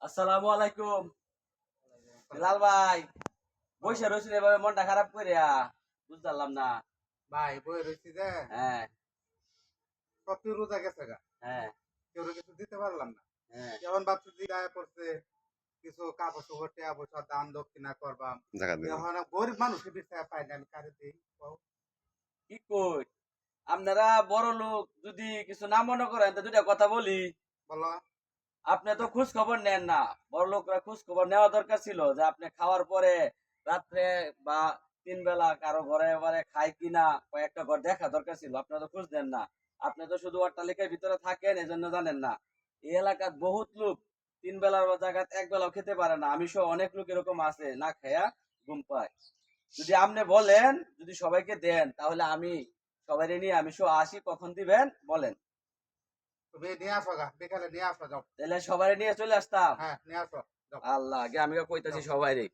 আসসালামু আলাইকুম। লাল ভাই বসে রয়েছেন এভাবে মনটা খারাপ করিয়া, বুঝলাম না। ভাই বই রয়েছি যে হ্যাঁ সত্যি রোজা গেছে গা, হ্যাঁ কেউ কিছু দিতে পারলাম না। হ্যাঁ। যেমন ভাবছি যে গায়ে পড়ছে কিছু কাপড় চোপড় টেয়া পয়সা দান দক্ষিণা করবাম। এখন গরিব মানুষের বিষয়ে পাই না, আমি কারে দিই কও? কি কই, আপনারা বড় লোক, যদি কিছু না মনে করেন তো দুটা কথা বলি। বলো। আপনি তো খোঁজ খবর নেন না। বড় লোকরা খোঁজ খবর নেওয়া দরকার ছিল যে আপনি খাওয়ার পরে রাত্রে বা তিন বেলা কারো ঘরে ঘরে খায় কিনা, কয়েকটা ঘর দেখা দরকার ছিল। আপনারা তো খোঁজ দেন না। আপনি তো শুধু অট্টালিকার ভিতরে থাকেন, এজন্য জানেন না। এই এলাকার বহুত লোক তিন বেলার জায়গায় এক বেলাও খেতে পারে না। আমি সহ অনেক লোক এরকম আছে, না খায়া ঘুম পায়। যদি আপনি বলেন, যদি সবাইকে দেন, তাহলে আমি সবাই নিয়ে আমি সহ আসি। কখন দিবেন বলেন, তুমি নিয়ে আসো গা, বিকালে নিয়ে আসো, যাও। তাহলে সবাই নিয়ে চলে আসতাম। হ্যাঁ, নিয়ে আসো, যাও আল্লাহ, আগে আমি কইতাছি যাও। সবাই রে।